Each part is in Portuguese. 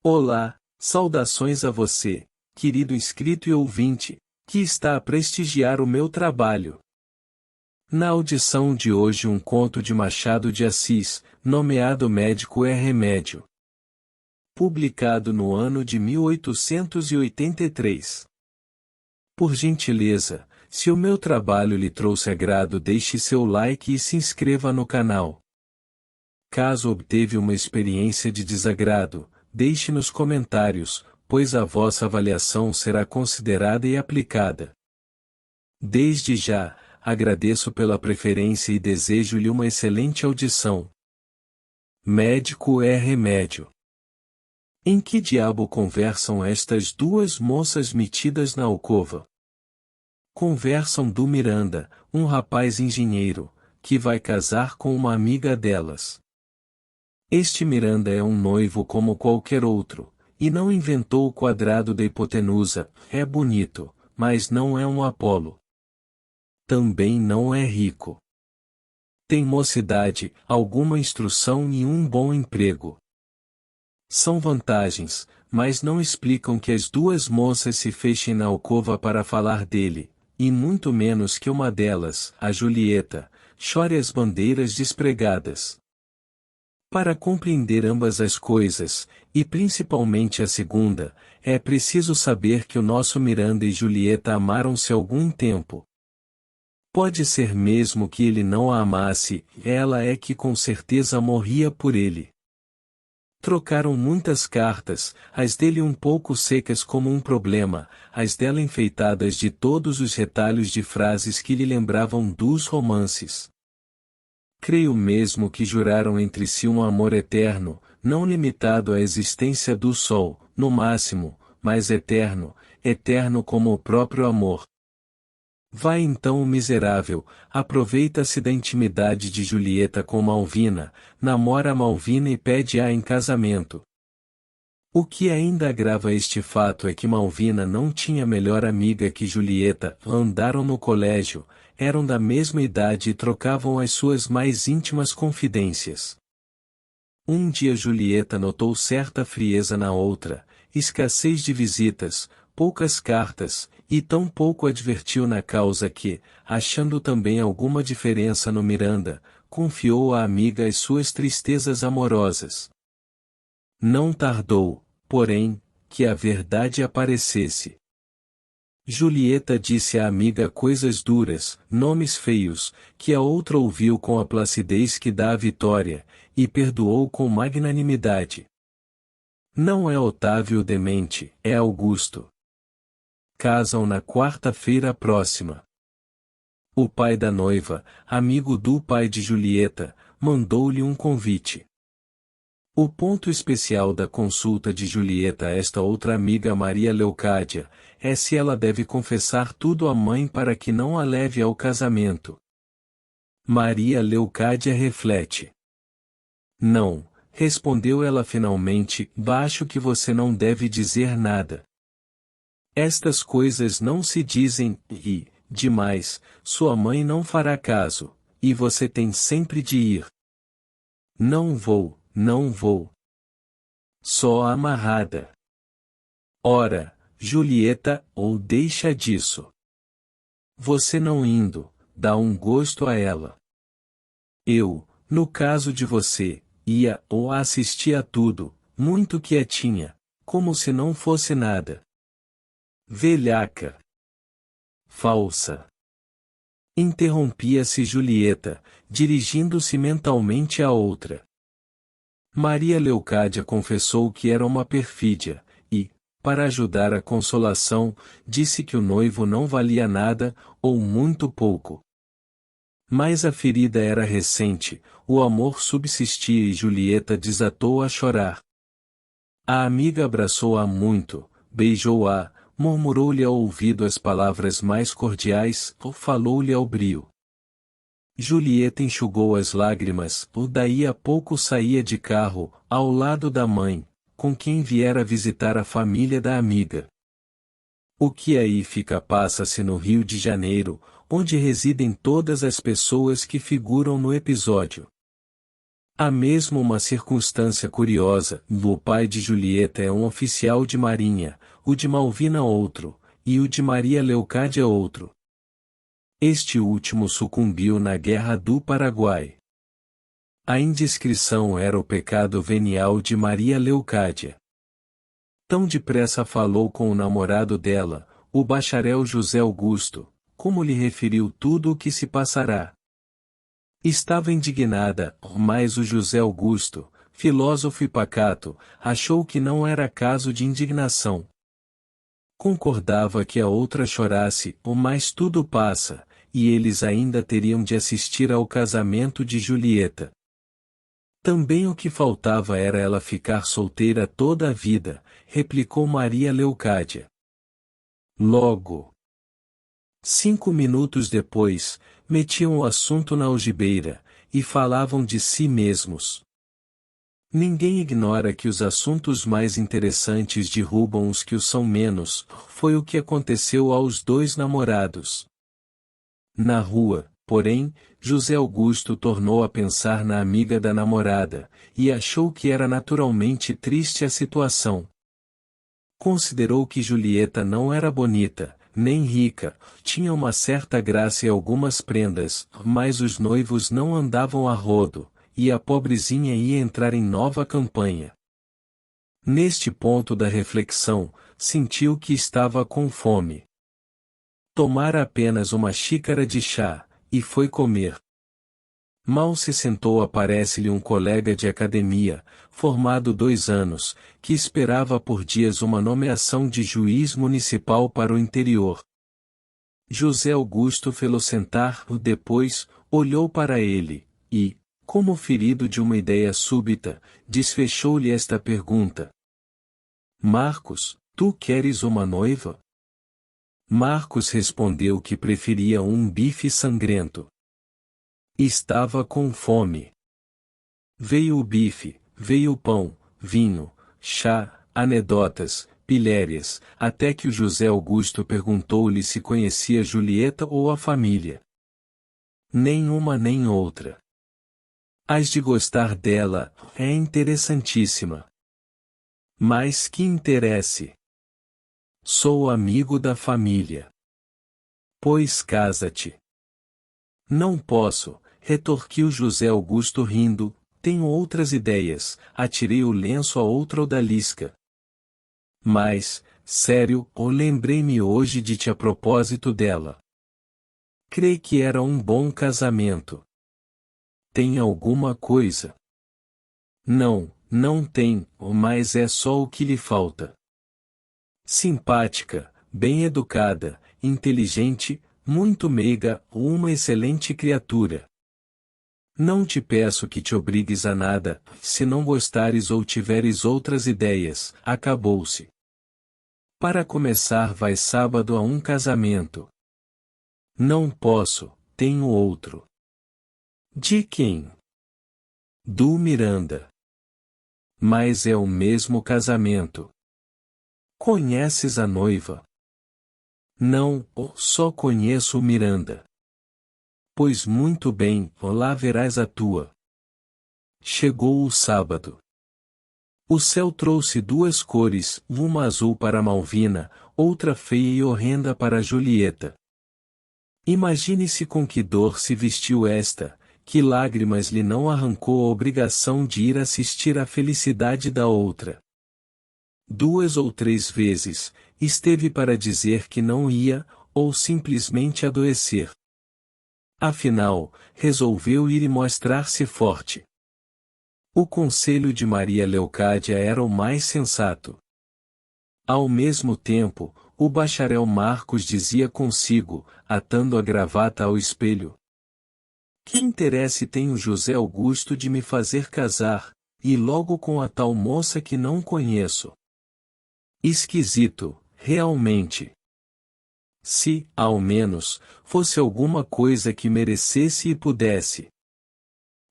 Olá, saudações a você, querido inscrito e ouvinte, que está a prestigiar o meu trabalho. Na audição de hoje um conto de Machado de Assis, nomeado Médico é Remédio. Publicado no ano de 1883. Por gentileza, se o meu trabalho lhe trouxe agrado, deixe seu like e se inscreva no canal. Caso obteve uma experiência de desagrado, deixe nos comentários, pois a vossa avaliação será considerada e aplicada. Desde já, agradeço pela preferência e desejo-lhe uma excelente audição. Médico é remédio. Em que diabo conversam estas duas moças metidas na alcova? Conversam do Miranda, um rapaz engenheiro, que vai casar com uma amiga delas. Este Miranda é um noivo como qualquer outro, e não inventou o quadrado da hipotenusa, é bonito, mas não é um Apolo. Também não é rico. Tem mocidade, alguma instrução e um bom emprego. São vantagens, mas não explicam que as duas moças se fechem na alcova para falar dele, e muito menos que uma delas, a Julieta, chore as bandeiras despregadas. Para compreender ambas as coisas, e principalmente a segunda, é preciso saber que o nosso Miranda e Julieta amaram-se algum tempo. Pode ser mesmo que ele não a amasse, ela é que com certeza morria por ele. Trocaram muitas cartas, as dele um pouco secas como um problema, as dela enfeitadas de todos os retalhos de frases que lhe lembravam dos romances. Creio mesmo que juraram entre si um amor eterno, não limitado à existência do sol, no máximo, mas eterno, eterno como o próprio amor. Vai então o miserável, aproveita-se da intimidade de Julieta com Malvina, namora Malvina e pede-a em casamento. O que ainda agrava este fato é que Malvina não tinha melhor amiga que Julieta, andaram no colégio, eram da mesma idade e trocavam as suas mais íntimas confidências. Um dia Julieta notou certa frieza na outra, escassez de visitas, poucas cartas, e tão pouco advertiu na causa que, achando também alguma diferença no Miranda, confiou à amiga as suas tristezas amorosas. Não tardou, porém, que a verdade aparecesse. Julieta disse à amiga coisas duras, nomes feios, que a outra ouviu com a placidez que dá a vitória, e perdoou com magnanimidade. Não é Otávio o demente, é Augusto. Casam na quarta-feira próxima. O pai da noiva, amigo do pai de Julieta, mandou-lhe um convite. O ponto especial da consulta de Julieta a esta outra amiga Maria Leocádia, é se ela deve confessar tudo à mãe para que não a leve ao casamento. Maria Leocádia reflete. Não, respondeu ela finalmente, acho que você não deve dizer nada. Estas coisas não se dizem, e, demais, sua mãe não fará caso, e você tem sempre de ir. Não vou. Não vou. Só amarrada. Ora, Julieta, ou deixa disso. Você não indo, dá um gosto a ela. Eu, no caso de você, ia ou assistia a tudo, muito quietinha, como se não fosse nada. Velhaca. Falsa. Interrompia-se Julieta, dirigindo-se mentalmente à outra. Maria Leocádia confessou que era uma perfídia, e, para ajudar a consolação, disse que o noivo não valia nada, ou muito pouco. Mas a ferida era recente, o amor subsistia e Julieta desatou a chorar. A amiga abraçou-a muito, beijou-a, murmurou-lhe ao ouvido as palavras mais cordiais, ou falou-lhe ao brio. Julieta enxugou as lágrimas, daí a pouco saía de carro, ao lado da mãe, com quem viera visitar a família da amiga. O que aí fica passa-se no Rio de Janeiro, onde residem todas as pessoas que figuram no episódio. Há mesmo uma circunstância curiosa: o pai de Julieta é um oficial de marinha, o de Malvina outro, e o de Maria Leocádia outro. Este último sucumbiu na Guerra do Paraguai. A indiscrição era o pecado venial de Maria Leocádia. Tão depressa falou com o namorado dela, o bacharel José Augusto, como lhe referiu tudo o que se passará. Estava indignada, mas o José Augusto, filósofo e pacato, achou que não era caso de indignação. Concordava que a outra chorasse, mas tudo passa, e eles ainda teriam de assistir ao casamento de Julieta. Também o que faltava era ela ficar solteira toda a vida, replicou Maria Leocádia. Logo. 5 minutos depois, metiam o assunto na algibeira, e falavam de si mesmos. Ninguém ignora que os assuntos mais interessantes derrubam os que o são menos, foi o que aconteceu aos dois namorados. Na rua, porém, José Augusto tornou a pensar na amiga da namorada, e achou que era naturalmente triste a situação. Considerou que Julieta não era bonita, nem rica, tinha uma certa graça e algumas prendas, mas os noivos não andavam a rodo, e a pobrezinha ia entrar em nova campanha. Neste ponto da reflexão, sentiu que estava com fome. Tomara apenas uma xícara de chá, e foi comer. Mal se sentou, aparece-lhe um colega de academia, formado 2 anos, que esperava por dias uma nomeação de juiz municipal para o interior. José Augusto fê-lo sentar, depois, olhou para ele, e, como ferido de uma ideia súbita, desfechou-lhe esta pergunta: Marcos, tu queres uma noiva? Marcos respondeu que preferia um bife sangrento. Estava com fome. Veio o bife, veio o pão, vinho, chá, anedotas, pilhérias, até que o José Augusto perguntou-lhe se conhecia Julieta ou a família. Nenhuma nem outra. Hás de gostar dela, é interessantíssima. Mas que interesse? Sou amigo da família. Pois casa-te. Não posso, retorquiu José Augusto rindo, tenho outras ideias, atirei o lenço a outra odalisca. Mas, sério, lembrei-me hoje de ti a propósito dela. Creio que era um bom casamento. Tem alguma coisa? Não, não tem, mas é só o que lhe falta. Simpática, bem educada, inteligente, muito meiga, uma excelente criatura. Não te peço que te obrigues a nada, se não gostares ou tiveres outras ideias, acabou-se. Para começar, vai sábado a um casamento. Não posso, tenho outro. De quem? Do Miranda. Mas é o mesmo casamento. Conheces a noiva? Não, só conheço o Miranda. Pois muito bem, lá verás a tua. Chegou o sábado. O céu trouxe 2 cores, uma azul para Malvina, outra feia e horrenda para Julieta. Imagine-se com que dor se vestiu esta, que lágrimas lhe não arrancou a obrigação de ir assistir à felicidade da outra. 2 ou 3 vezes, esteve para dizer que não ia, ou simplesmente adoecer. Afinal, resolveu ir e mostrar-se forte. O conselho de Maria Leocádia era o mais sensato. Ao mesmo tempo, o bacharel Marcos dizia consigo, atando a gravata ao espelho: que interesse tem o José Augusto de me fazer casar, e logo com a tal moça que não conheço? Esquisito, realmente. Se, ao menos, fosse alguma coisa que merecesse e pudesse.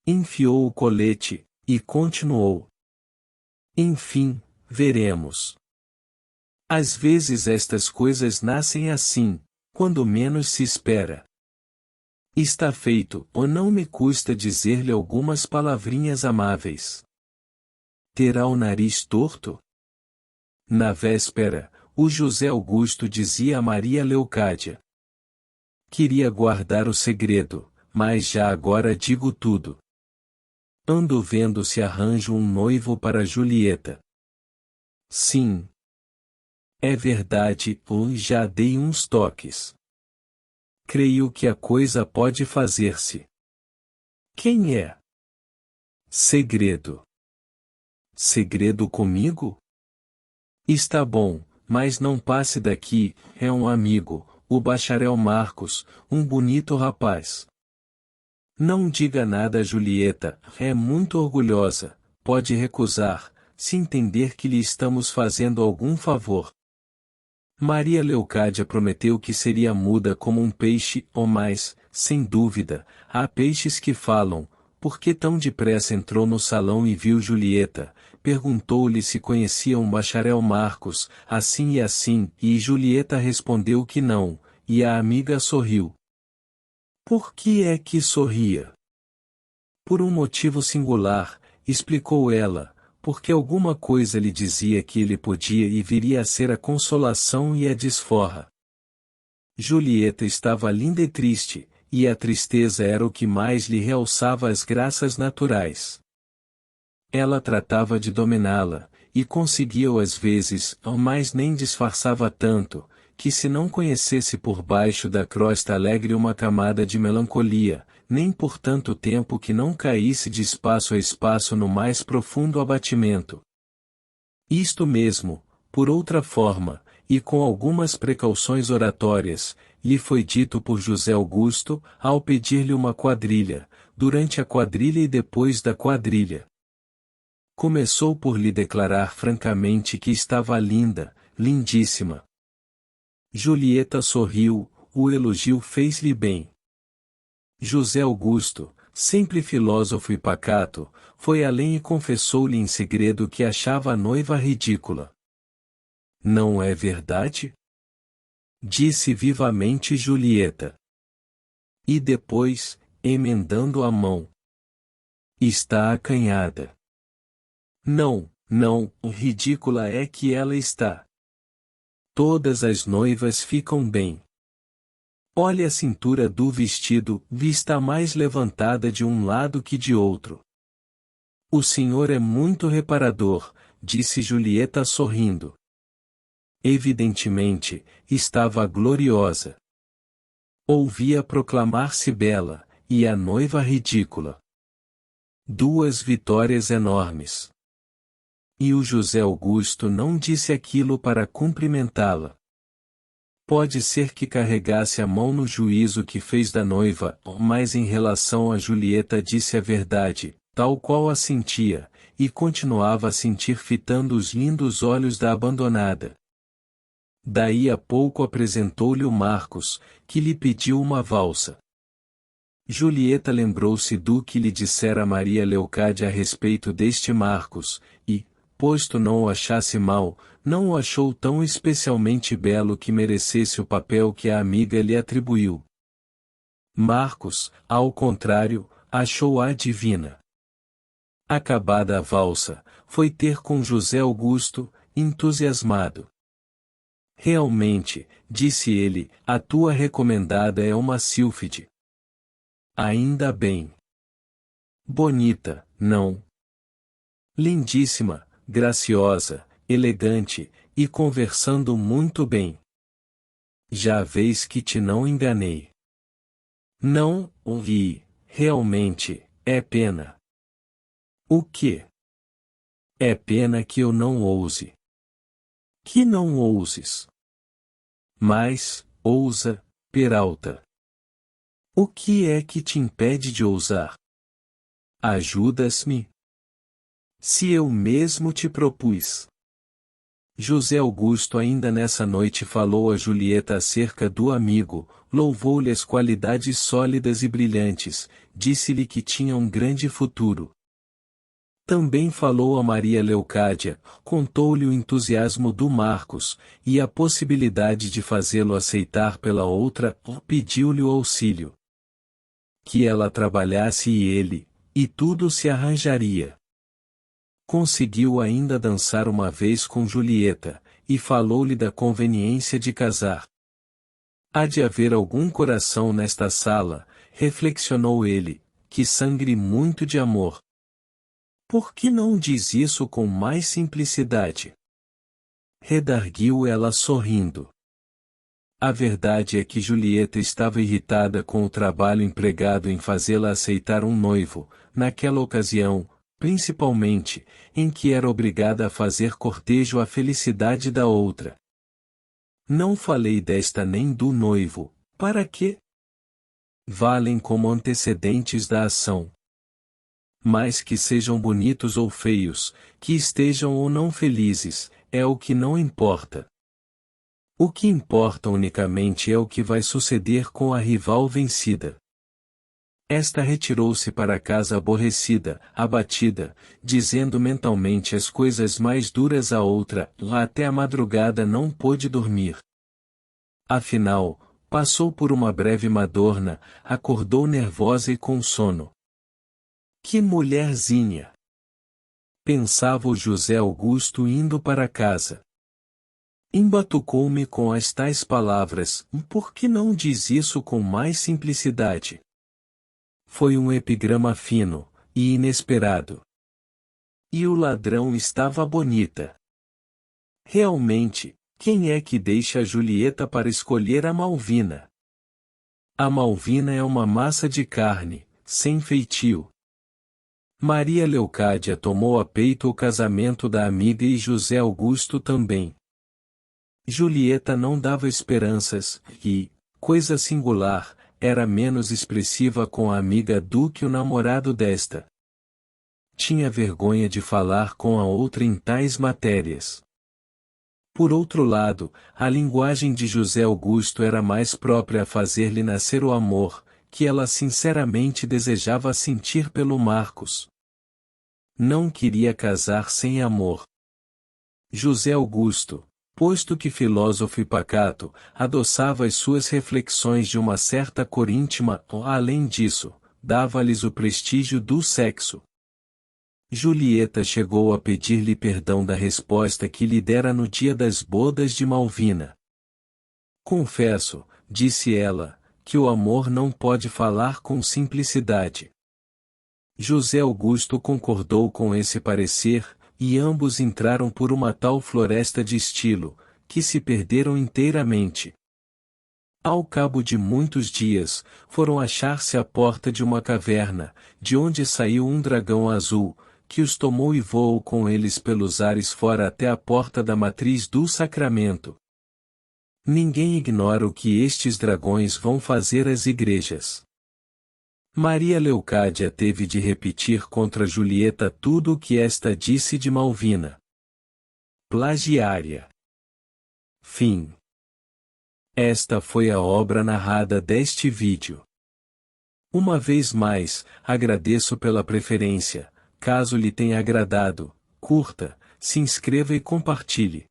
Enfiou o colete, e continuou: enfim, veremos. Às vezes estas coisas nascem assim, quando menos se espera. Está feito, ou não me custa dizer-lhe algumas palavrinhas amáveis. Terá o nariz torto? Na véspera, o José Augusto dizia a Maria Leocádia. Queria guardar o segredo, mas já agora digo tudo. Ando vendo se arranjo um noivo para Julieta. Sim. É verdade, hoje já dei uns toques. Creio que a coisa pode fazer-se. Quem é? Segredo. Segredo comigo? Está bom, mas não passe daqui, é um amigo, o bacharel Marcos, um bonito rapaz. Não diga nada a Julieta, é muito orgulhosa, pode recusar, se entender que lhe estamos fazendo algum favor. Maria Leocádia prometeu que seria muda como um peixe, ou mais, sem dúvida, há peixes que falam. Por que tão depressa entrou no salão e viu Julieta, perguntou-lhe se conhecia um bacharel Marcos, assim, e Julieta respondeu que não, e a amiga sorriu. Por que é que sorria? Por um motivo singular, explicou ela, porque alguma coisa lhe dizia que ele podia e viria a ser a consolação e a desforra. Julieta estava linda e triste, e a tristeza era o que mais lhe realçava as graças naturais. Ela tratava de dominá-la, e conseguia-o às vezes, mas nem disfarçava tanto, que se não conhecesse por baixo da crosta alegre uma camada de melancolia, nem por tanto tempo que não caísse de espaço a espaço no mais profundo abatimento. Isto mesmo, por outra forma, e com algumas precauções oratórias, lhe foi dito por José Augusto, ao pedir-lhe uma quadrilha, durante a quadrilha e depois da quadrilha. Começou por lhe declarar francamente que estava linda, lindíssima. Julieta sorriu, o elogio fez-lhe bem. José Augusto, sempre filósofo e pacato, foi além e confessou-lhe em segredo que achava a noiva ridícula. Não é verdade? Disse vivamente Julieta. E depois, emendando a mão. Está acanhada. Não, ridícula é que ela está. Todas as noivas ficam bem. Olhe a cintura do vestido, está mais levantada de um lado que de outro. O senhor é muito reparador, disse Julieta sorrindo. Evidentemente, estava gloriosa. Ouvia proclamar-se bela, e a noiva ridícula. Duas vitórias enormes. E o José Augusto não disse aquilo para cumprimentá-la. Pode ser que carregasse a mão no juízo que fez da noiva, mas em relação a Julieta disse a verdade, tal qual a sentia, e continuava a sentir fitando os lindos olhos da abandonada. Daí a pouco apresentou-lhe o Marcos, que lhe pediu uma valsa. Julieta lembrou-se do que lhe dissera Maria Leocádia a respeito deste Marcos, e, posto não o achasse mal, não o achou tão especialmente belo que merecesse o papel que a amiga lhe atribuiu. Marcos, ao contrário, achou-a divina. Acabada a valsa, foi ter com José Augusto, entusiasmado. Realmente, disse ele, a tua recomendada é uma sílfide. Ainda bem. Bonita, não? Lindíssima, graciosa, elegante, e conversando muito bem. Já vês que te não enganei. Não, ri, realmente, é pena. O quê? É pena que eu não ouse. Que não ouses? Mas, ousa, Peralta. O que é que te impede de ousar? Ajudas-me? Se eu mesmo te propus. José Augusto ainda nessa noite falou a Julieta acerca do amigo, louvou-lhe as qualidades sólidas e brilhantes, disse-lhe que tinha um grande futuro. Também falou a Maria Leocádia, contou-lhe o entusiasmo do Marcos, e a possibilidade de fazê-lo aceitar pela outra, pediu-lhe o auxílio. que ela trabalhasse e tudo se arranjaria. Conseguiu ainda dançar uma vez com Julieta, e falou-lhe da conveniência de casar. Há de haver algum coração nesta sala, reflexionou ele, que sangre muito de amor. Por que não diz isso com mais simplicidade? Redarguiu ela sorrindo. A verdade é que Julieta estava irritada com o trabalho empregado em fazê-la aceitar um noivo, naquela ocasião, principalmente, em que era obrigada a fazer cortejo à felicidade da outra. Não falei desta nem do noivo, para quê? Valem como antecedentes da ação. Mas que sejam bonitos ou feios, que estejam ou não felizes, é o que não importa. O que importa unicamente é o que vai suceder com a rival vencida. Esta retirou-se para casa aborrecida, abatida, dizendo mentalmente as coisas mais duras à outra, lá até a madrugada não pôde dormir. Afinal, passou por uma breve madorna, acordou nervosa e com sono. Que mulherzinha! Pensava o José Augusto indo para casa. Embatucou-me com as tais palavras, por que não diz isso com mais simplicidade? Foi um epigrama fino, e inesperado. E o ladrão estava bonita. Realmente, quem é que deixa a Julieta para escolher a Malvina? A Malvina é uma massa de carne, sem feitio. Maria Leocádia tomou a peito o casamento da amiga e José Augusto também. Julieta não dava esperanças, e, coisa singular, era menos expressiva com a amiga do que o namorado desta. Tinha vergonha de falar com a outra em tais matérias. Por outro lado, a linguagem de José Augusto era mais própria a fazer-lhe nascer o amor, que ela sinceramente desejava sentir pelo Marcos. Não queria casar sem amor. José Augusto, posto que filósofo e pacato, adoçava as suas reflexões de uma certa cor íntima, além disso, dava-lhes o prestígio do sexo. Julieta chegou a pedir-lhe perdão da resposta que lhe dera no dia das bodas de Malvina. Confesso, disse ela, que o amor não pode falar com simplicidade. José Augusto concordou com esse parecer, e ambos entraram por uma tal floresta de estilo, que se perderam inteiramente. Ao cabo de muitos dias, foram achar-se à porta de uma caverna, de onde saiu um dragão azul, que os tomou e voou com eles pelos ares fora até a porta da matriz do Sacramento. Ninguém ignora o que estes dragões vão fazer às igrejas. Maria Leocádia teve de repetir contra Julieta tudo o que esta disse de Malvina. Plagiária. Fim. Esta foi a obra narrada deste vídeo. Uma vez mais, agradeço pela preferência. Caso lhe tenha agradado, curta, se inscreva e compartilhe.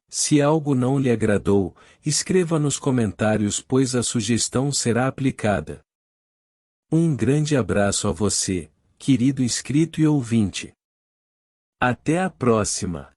Se algo não lhe agradou, escreva nos comentários, pois a sugestão será aplicada. Um grande abraço a você, querido inscrito e ouvinte. Até a próxima!